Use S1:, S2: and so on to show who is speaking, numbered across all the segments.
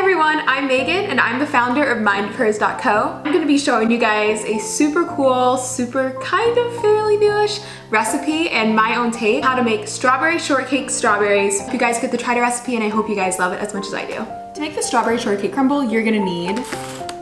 S1: everyone, I'm Megan and I'm the founder of mindhers.co. I'm gonna be showing you guys a super cool, super kind of fairly newish recipe and my own take how to make strawberry shortcake strawberries. If you guys get to try the recipe and I hope you guys love it as much as I do. To make the strawberry shortcake crumble, you're gonna need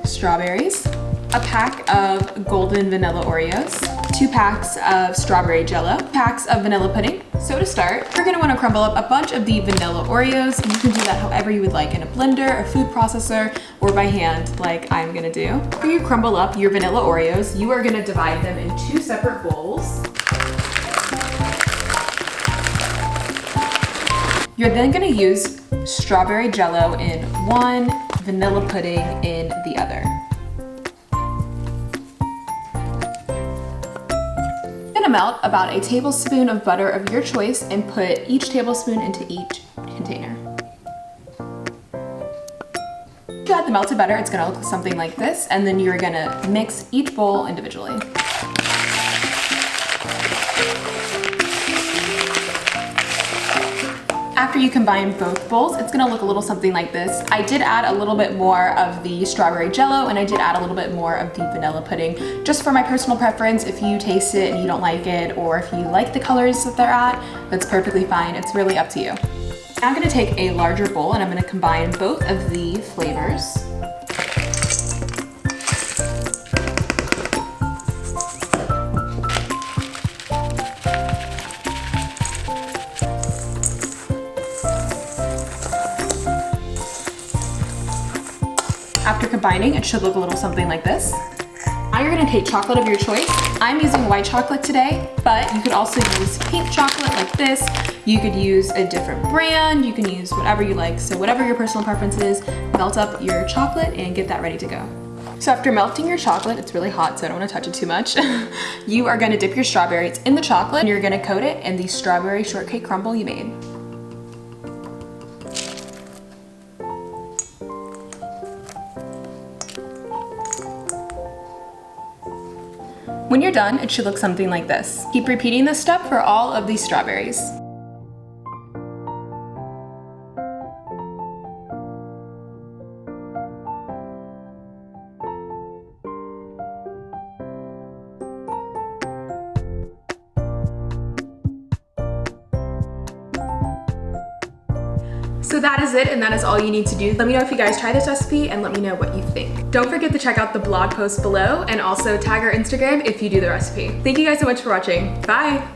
S1: strawberries, a pack of golden vanilla Oreos, 2 packs of strawberry jello, packs of vanilla pudding. So to start, you're gonna wanna crumble up a bunch of the vanilla Oreos. You can do that however you would like, in a blender, a food processor, or by hand like I'm gonna do. After you crumble up your vanilla Oreos, you are gonna divide them in 2 separate bowls. You're then gonna use strawberry jello in one, vanilla pudding in the other. Melt about a tablespoon of butter of your choice and put each tablespoon into each container. To add the melted butter, it's gonna look something like this, and then you're gonna mix each bowl individually. After you combine both bowls, it's gonna look a little something like this. I did add a little bit more of the strawberry jello and I did add a little bit more of the vanilla pudding, just for my personal preference. If you taste it and you don't like it, or if you like the colors that they're at, that's perfectly fine. It's really up to you. Now I'm gonna take a larger bowl and I'm gonna combine both of the flavors. After combining, it should look a little something like this. Now you're gonna take chocolate of your choice. I'm using white chocolate today, but you could also use pink chocolate like this. You could use a different brand. You can use whatever you like. So whatever your personal preference is, melt up your chocolate and get that ready to go. So after melting your chocolate, it's really hot, so I don't wanna touch it too much. You are gonna dip your strawberries in the chocolate and you're gonna coat it in the strawberry shortcake crumble you made. When you're done, it should look something like this. Keep repeating this step for all of these strawberries. So that is it, and that is all you need to do. Let me know if you guys try this recipe and let me know what you think. Don't forget to check out the blog post below and also tag our Instagram if you do the recipe. Thank you guys so much for watching. Bye.